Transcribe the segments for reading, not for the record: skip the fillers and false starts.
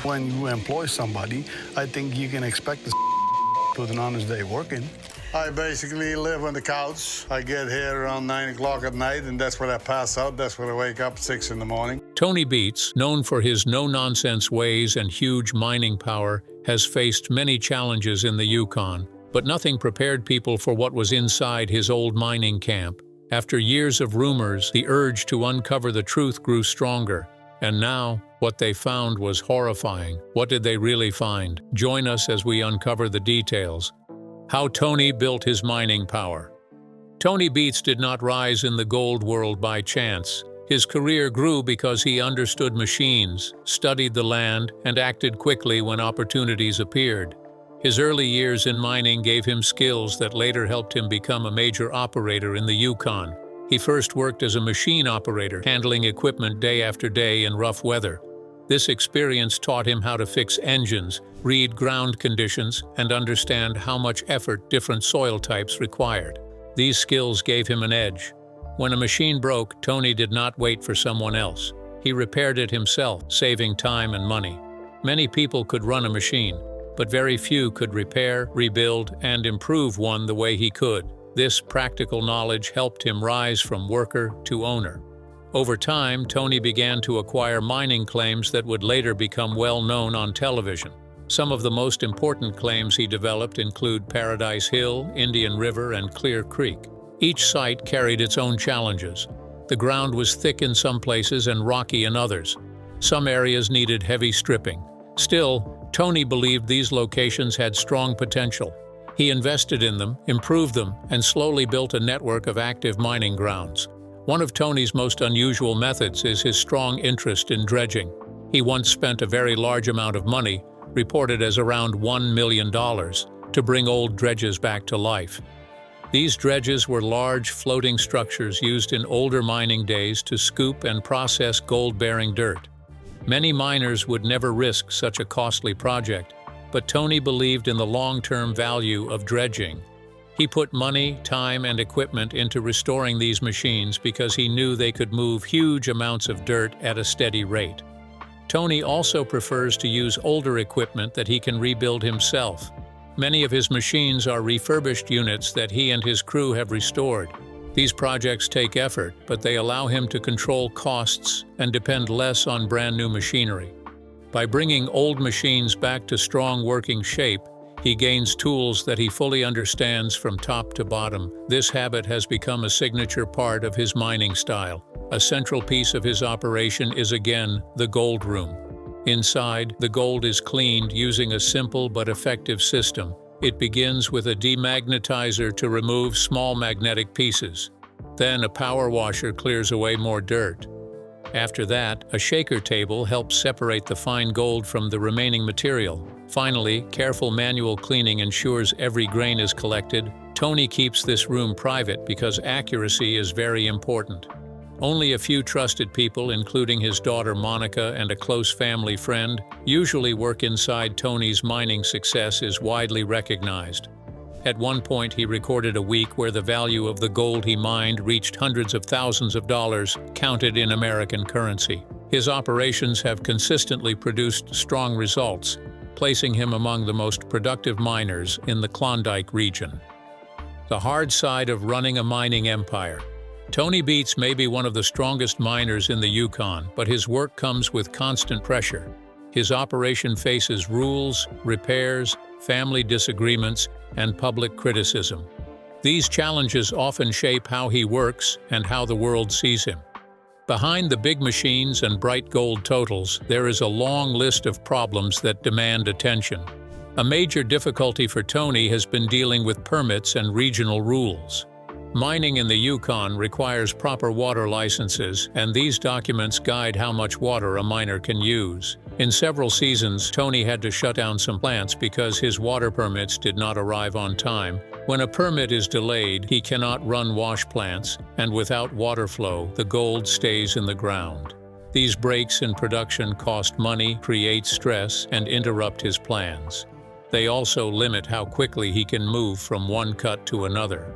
When you employ somebody, I think you can expect to put an honest day working. I basically live on the couch. I get here around 9 o'clock at night, and that's when I pass out. That's when I wake up at 6 in the morning. Tony Beets, known for his no-nonsense ways and huge mining power, has faced many challenges in the Yukon, but nothing prepared people for what was inside his old mining camp. After years of rumors, the urge to uncover the truth grew stronger. And now, what they found was horrifying. What did they really find? Join us as we uncover the details. How Tony built his mining power. Tony Beets did not rise in the gold world by chance. His career grew because he understood machines, studied the land, and acted quickly when opportunities appeared. His early years in mining gave him skills that later helped him become a major operator in the Yukon. He first worked as a machine operator, handling equipment day after day in rough weather. This experience taught him how to fix engines, read ground conditions, and understand how much effort different soil types required. These skills gave him an edge. When a machine broke, Tony did not wait for someone else. He repaired it himself, saving time and money. Many people could run a machine, but very few could repair, rebuild, and improve one the way he could. This practical knowledge helped him rise from worker to owner. Over time, Tony began to acquire mining claims that would later become well known on television. Some of the most important claims he developed include Paradise Hill, Indian River, and Clear Creek. Each site carried its own challenges. The ground was thick in some places and rocky in others. Some areas needed heavy stripping. Still, Tony believed these locations had strong potential. He invested in them, improved them, and slowly built a network of active mining grounds. One of Tony's most unusual methods is his strong interest in dredging. He once spent a very large amount of money, reported as around $1 million, to bring old dredges back to life. These dredges were large, floating structures used in older mining days to scoop and process gold-bearing dirt. Many miners would never risk such a costly project, but Tony believed in the long-term value of dredging. He put money, time, and equipment into restoring these machines because he knew they could move huge amounts of dirt at a steady rate. Tony also prefers to use older equipment that he can rebuild himself. Many of his machines are refurbished units that he and his crew have restored. These projects take effort, but they allow him to control costs and depend less on brand-new machinery. By bringing old machines back to strong working shape, he gains tools that he fully understands from top to bottom. This habit has become a signature part of his mining style. A central piece of his operation is again the gold room. Inside, the gold is cleaned using a simple but effective system. It begins with a demagnetizer to remove small magnetic pieces. Then a power washer clears away more dirt. After that, a shaker table helps separate the fine gold from the remaining material. Finally, careful manual cleaning ensures every grain is collected. Tony keeps this room private because accuracy is very important. Only a few trusted people, including his daughter Monica and a close family friend, usually work inside. Tony's mining success is widely recognized. At one point, he recorded a week where the value of the gold he mined reached hundreds of thousands of dollars, counted in American currency. His operations have consistently produced strong results, placing him among the most productive miners in the Klondike region. The hard side of running a mining empire. Tony Beets may be one of the strongest miners in the Yukon, but his work comes with constant pressure. His operation faces rules, repairs, family disagreements, and public criticism. These challenges often shape how he works and how the world sees him. Behind the big machines and bright gold totals, there is a long list of problems that demand attention. A major difficulty for Tony has been dealing with permits and regional rules. Mining in the Yukon requires proper water licenses, and these documents guide how much water a miner can use. In several seasons, Tony had to shut down some plants because his water permits did not arrive on time. When a permit is delayed, he cannot run wash plants, and without water flow, the gold stays in the ground. These breaks in production cost money, create stress, and interrupt his plans. They also limit how quickly he can move from one cut to another.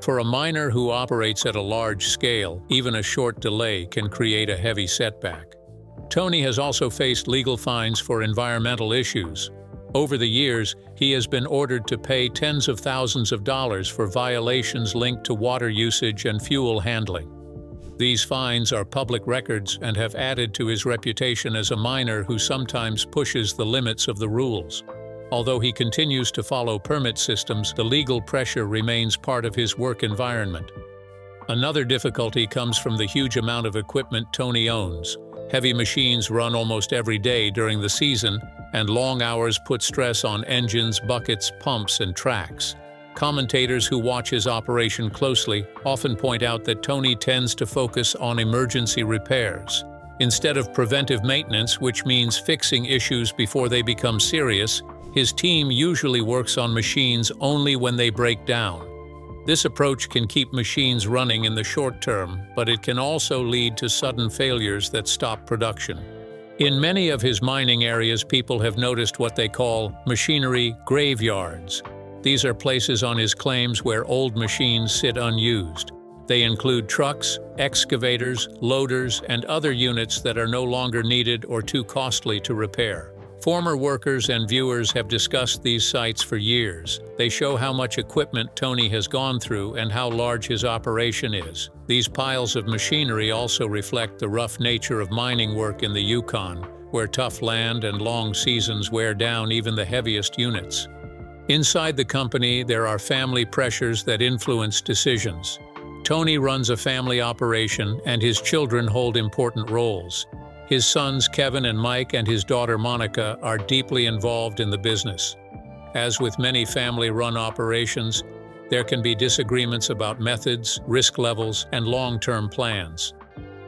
For a miner who operates at a large scale, even a short delay can create a heavy setback. Tony has also faced legal fines for environmental issues. Over the years, he has been ordered to pay tens of thousands of dollars for violations linked to water usage and fuel handling. These fines are public records and have added to his reputation as a miner who sometimes pushes the limits of the rules. Although he continues to follow permit systems, the legal pressure remains part of his work environment. Another difficulty comes from the huge amount of equipment Tony owns. Heavy machines run almost every day during the season, and long hours put stress on engines, buckets, pumps, and tracks. Commentators who watch his operation closely often point out that Tony tends to focus on emergency repairs. Instead of preventive maintenance, which means fixing issues before they become serious, his team usually works on machines only when they break down. This approach can keep machines running in the short term, but it can also lead to sudden failures that stop production. In many of his mining areas, people have noticed what they call machinery graveyards. These are places on his claims where old machines sit unused. They include trucks, excavators, loaders, and other units that are no longer needed or too costly to repair. Former workers and viewers have discussed these sites for years. They show how much equipment Tony has gone through and how large his operation is. These piles of machinery also reflect the rough nature of mining work in the Yukon, where tough land and long seasons wear down even the heaviest units. Inside the company, there are family pressures that influence decisions. Tony runs a family operation, and his children hold important roles. His sons Kevin and Mike and his daughter Monica are deeply involved in the business. As with many family-run operations, there can be disagreements about methods, risk levels, and long-term plans.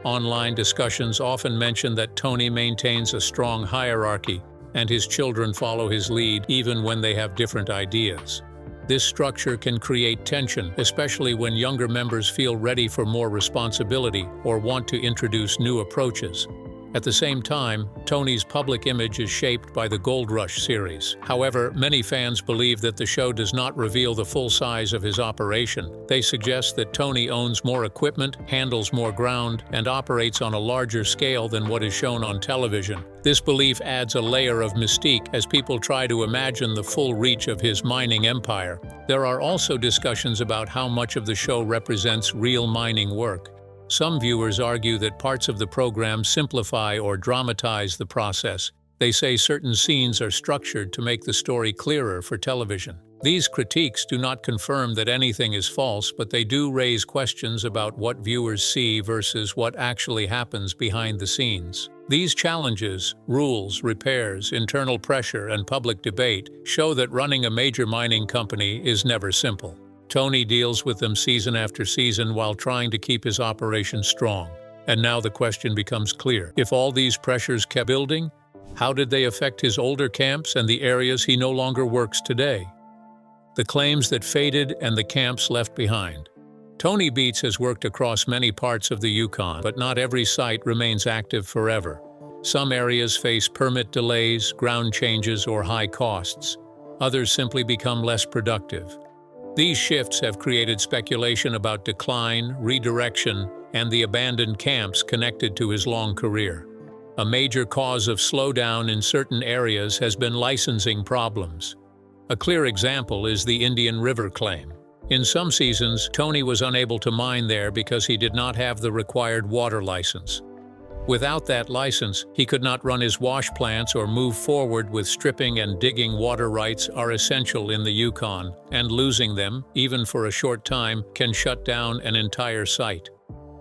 Online discussions often mention that Tony maintains a strong hierarchy, and his children follow his lead even when they have different ideas. This structure can create tension, especially when younger members feel ready for more responsibility or want to introduce new approaches. At the same time, Tony's public image is shaped by the Gold Rush series. However, many fans believe that the show does not reveal the full size of his operation. They suggest that Tony owns more equipment, handles more ground, and operates on a larger scale than what is shown on television. This belief adds a layer of mystique as people try to imagine the full reach of his mining empire. There are also discussions about how much of the show represents real mining work. Some viewers argue that parts of the program simplify or dramatize the process. They say certain scenes are structured to make the story clearer for television. These critiques do not confirm that anything is false, but they do raise questions about what viewers see versus what actually happens behind the scenes. These challenges, rules, repairs, internal pressure, and public debate show that running a major mining company is never simple. Tony deals with them season after season while trying to keep his operation strong. And now the question becomes clear. If all these pressures kept building, how did they affect his older camps and the areas he no longer works today? The claims that faded and the camps left behind. Tony Beets has worked across many parts of the Yukon, but not every site remains active forever. Some areas face permit delays, ground changes, or high costs. Others simply become less productive. These shifts have created speculation about decline, redirection, and the abandoned camps connected to his long career. A major cause of slowdown in certain areas has been licensing problems. A clear example is the Indian River claim. In some seasons, Tony was unable to mine there because he did not have the required water license. Without that license, he could not run his wash plants or move forward with stripping and digging. Water rights are essential in the Yukon, and losing them, even for a short time, can shut down an entire site.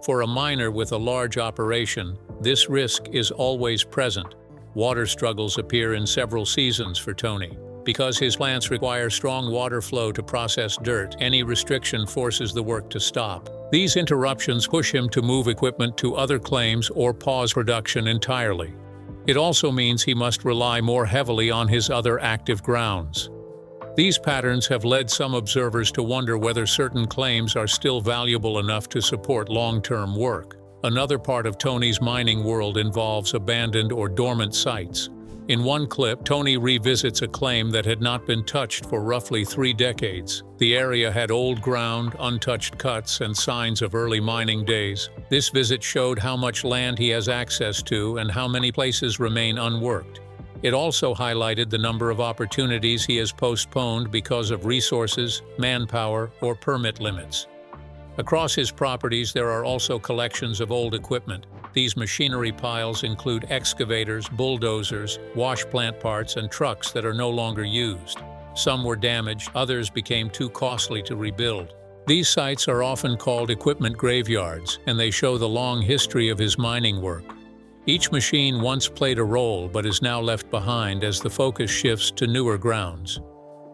For a miner with a large operation, this risk is always present. Water struggles appear in several seasons for Tony. Because his plants require strong water flow to process dirt, any restriction forces the work to stop. These interruptions push him to move equipment to other claims or pause production entirely. It also means he must rely more heavily on his other active grounds. These patterns have led some observers to wonder whether certain claims are still valuable enough to support long-term work. Another part of Tony's mining world involves abandoned or dormant sites. In one clip, Tony revisits a claim that had not been touched for roughly 3 decades. The area had old ground, untouched cuts, and signs of early mining days. This visit showed how much land he has access to and how many places remain unworked. It also highlighted the number of opportunities he has postponed because of resources, manpower, or permit limits. Across his properties, there are also collections of old equipment. These machinery piles include excavators, bulldozers, wash plant parts, and trucks that are no longer used. Some were damaged, others became too costly to rebuild. These sites are often called equipment graveyards, and they show the long history of his mining work. Each machine once played a role but is now left behind as the focus shifts to newer grounds.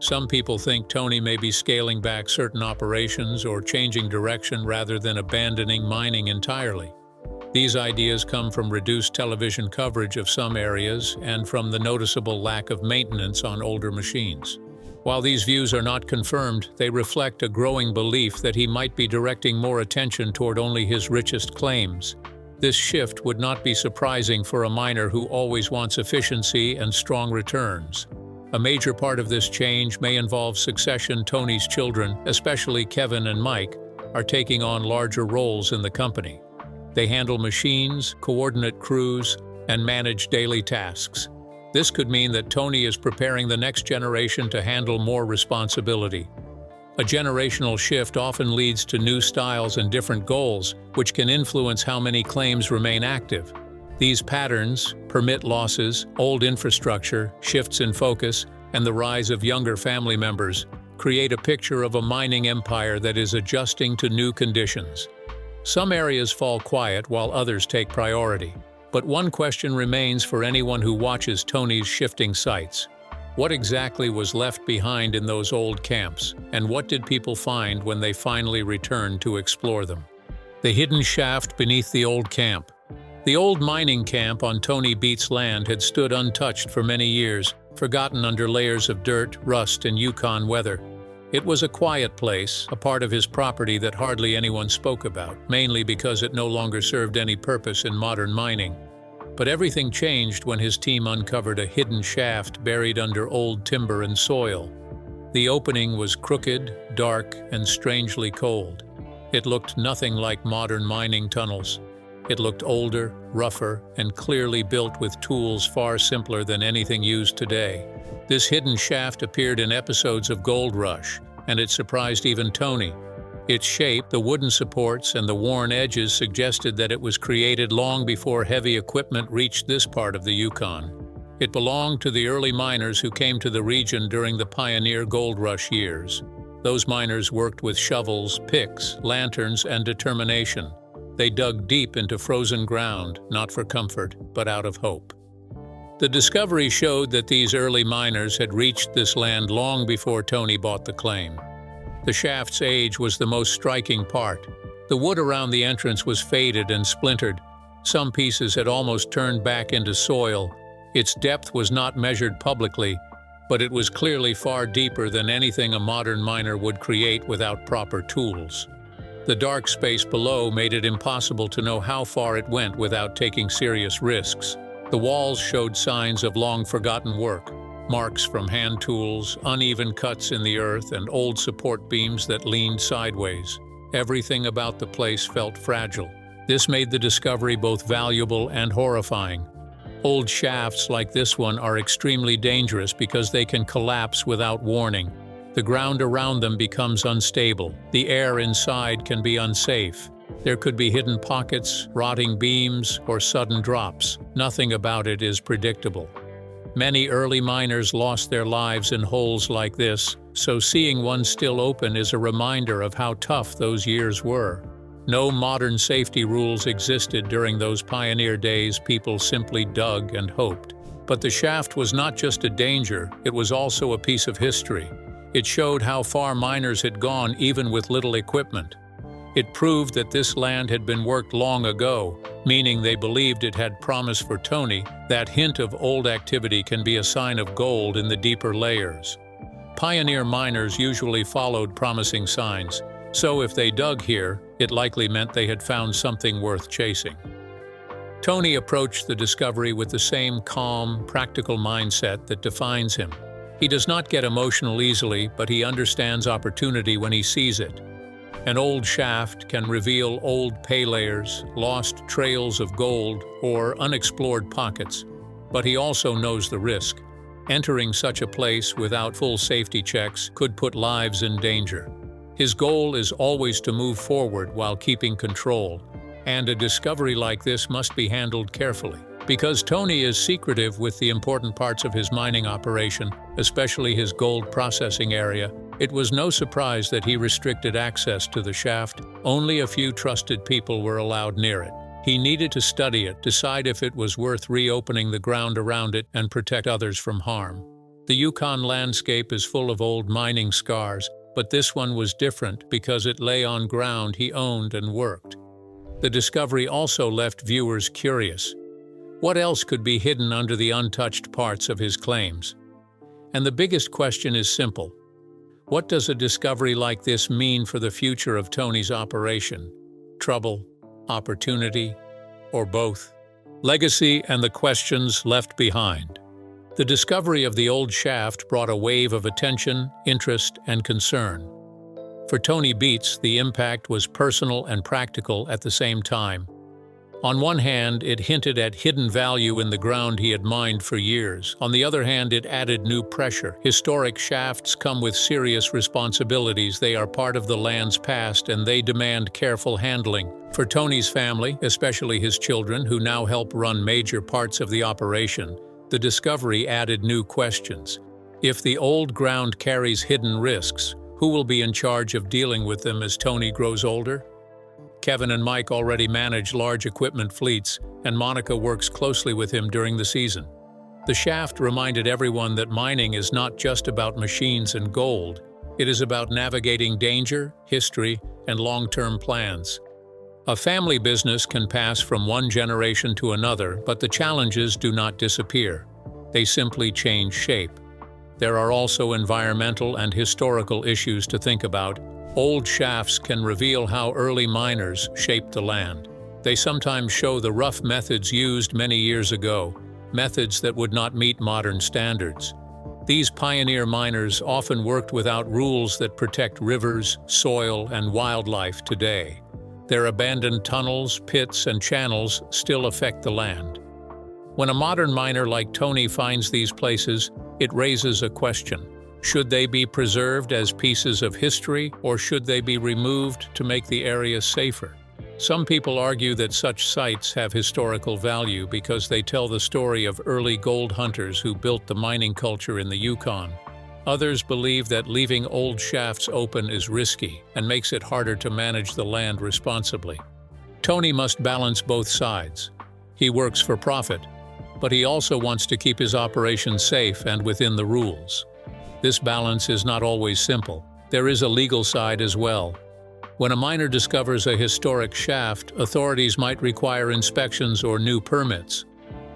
Some people think Tony may be scaling back certain operations or changing direction rather than abandoning mining entirely. These ideas come from reduced television coverage of some areas and from the noticeable lack of maintenance on older machines. While these views are not confirmed, they reflect a growing belief that he might be directing more attention toward only his richest claims. This shift would not be surprising for a miner who always wants efficiency and strong returns. A major part of this change may involve succession. Tony's children, especially Kevin and Mike, are taking on larger roles in the company. They handle machines, coordinate crews, and manage daily tasks. This could mean that Tony is preparing the next generation to handle more responsibility. A generational shift often leads to new styles and different goals, which can influence how many claims remain active. These patterns, permit losses, old infrastructure, shifts in focus, and the rise of younger family members, create a picture of a mining empire that is adjusting to new conditions. Some areas fall quiet while others take priority. But one question remains for anyone who watches Tony's shifting sites. What exactly was left behind in those old camps, and what did people find when they finally returned to explore them? The hidden shaft beneath the old camp. The old mining camp on Tony Beets' land had stood untouched for many years, forgotten under layers of dirt, rust, and Yukon weather. It was a quiet place, a part of his property that hardly anyone spoke about, mainly because it no longer served any purpose in modern mining. But everything changed when his team uncovered a hidden shaft buried under old timber and soil. The opening was crooked, dark, and strangely cold. It looked nothing like modern mining tunnels. It looked older, rougher, and clearly built with tools far simpler than anything used today. This hidden shaft appeared in episodes of Gold Rush, and it surprised even Tony. Its shape, the wooden supports, and the worn edges suggested that it was created long before heavy equipment reached this part of the Yukon. It belonged to the early miners who came to the region during the pioneer Gold Rush years. Those miners worked with shovels, picks, lanterns, and determination. They dug deep into frozen ground, not for comfort, but out of hope. The discovery showed that these early miners had reached this land long before Tony bought the claim. The shaft's age was the most striking part. The wood around the entrance was faded and splintered. Some pieces had almost turned back into soil. Its depth was not measured publicly, but it was clearly far deeper than anything a modern miner would create without proper tools. The dark space below made it impossible to know how far it went without taking serious risks. The walls showed signs of long-forgotten work, marks from hand tools, uneven cuts in the earth, and old support beams that leaned sideways. Everything about the place felt fragile. This made the discovery both valuable and horrifying. Old shafts like this one are extremely dangerous because they can collapse without warning. The ground around them becomes unstable. The air inside can be unsafe. There could be hidden pockets, rotting beams, or sudden drops. Nothing about it is predictable. Many early miners lost their lives in holes like this, so seeing one still open is a reminder of how tough those years were. No modern safety rules existed during those pioneer days. People simply dug and hoped. But the shaft was not just a danger, it was also a piece of history. It showed how far miners had gone even with little equipment. It proved that this land had been worked long ago, meaning they believed it had promise for Tony. That hint of old activity can be a sign of gold in the deeper layers. Pioneer miners usually followed promising signs, so if they dug here, it likely meant they had found something worth chasing. Tony approached the discovery with the same calm, practical mindset that defines him. He does not get emotional easily, but he understands opportunity when he sees it. An old shaft can reveal old pay layers, lost trails of gold, or unexplored pockets, but he also knows the risk. Entering such a place without full safety checks could put lives in danger. His goal is always to move forward while keeping control, and a discovery like this must be handled carefully. Because Tony is secretive with the important parts of his mining operation, especially his gold processing area, it was no surprise that he restricted access to the shaft. Only a few trusted people were allowed near it. He needed to study it, decide if it was worth reopening the ground around it, and protect others from harm. The Yukon landscape is full of old mining scars, but this one was different because it lay on ground he owned and worked. The discovery also left viewers curious. What else could be hidden under the untouched parts of his claims? And the biggest question is simple. What does a discovery like this mean for the future of Tony's operation? Trouble, opportunity, or both? Legacy and the questions left behind. The discovery of the old shaft brought a wave of attention, interest, and concern. For Tony Beets, the impact was personal and practical at the same time. On one hand, it hinted at hidden value in the ground he had mined for years. On the other hand, it added new pressure. Historic shafts come with serious responsibilities. They are part of the land's past, and they demand careful handling. For Tony's family, especially his children, who now help run major parts of the operation, the discovery added new questions. If the old ground carries hidden risks, who will be in charge of dealing with them as Tony grows older? Kevin and Mike already manage large equipment fleets, and Monica works closely with him during the season. The shaft reminded everyone that mining is not just about machines and gold. It is about navigating danger, history, and long-term plans. A family business can pass from one generation to another, but the challenges do not disappear. They simply change shape. There are also environmental and historical issues to think about. Old shafts can reveal how early miners shaped the land. They sometimes show the rough methods used many years ago, methods that would not meet modern standards. These pioneer miners often worked without rules that protect rivers, soil, and wildlife today. Their abandoned tunnels, pits, and channels still affect the land. When a modern miner like Tony finds these places, it raises a question. Should they be preserved as pieces of history, or should they be removed to make the area safer? Some people argue that such sites have historical value because they tell the story of early gold hunters who built the mining culture in the Yukon. Others believe that leaving old shafts open is risky and makes it harder to manage the land responsibly. Tony must balance both sides. He works for profit, but he also wants to keep his operation safe and within the rules. This balance is not always simple. There is a legal side as well. When a miner discovers a historic shaft, authorities might require inspections or new permits.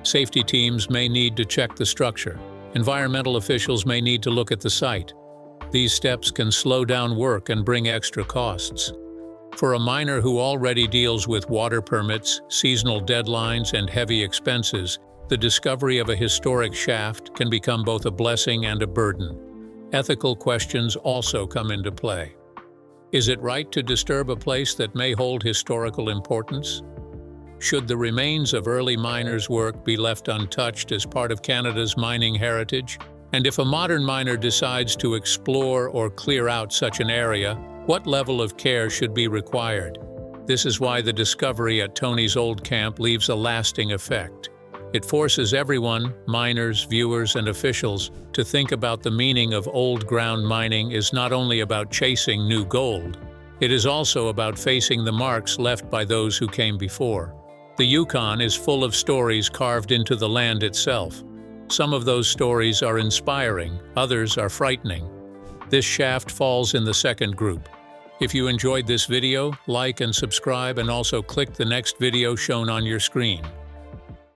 Safety teams may need to check the structure. Environmental officials may need to look at the site. These steps can slow down work and bring extra costs. For a miner who already deals with water permits, seasonal deadlines, and heavy expenses, the discovery of a historic shaft can become both a blessing and a burden. Ethical questions also come into play. Is it right to disturb a place that may hold historical importance? Should the remains of early miners' work be left untouched as part of Canada's mining heritage? And if a modern miner decides to explore or clear out such an area, what level of care should be required? This is why the discovery at Tony's old camp leaves a lasting effect. It forces everyone, miners, viewers, and officials, to think about the meaning of old ground mining is not only about chasing new gold. It is also about facing the marks left by those who came before. The Yukon is full of stories carved into the land itself. Some of those stories are inspiring, others are frightening. This shaft falls in the second group. If you enjoyed this video, like and subscribe, and also click the next video shown on your screen.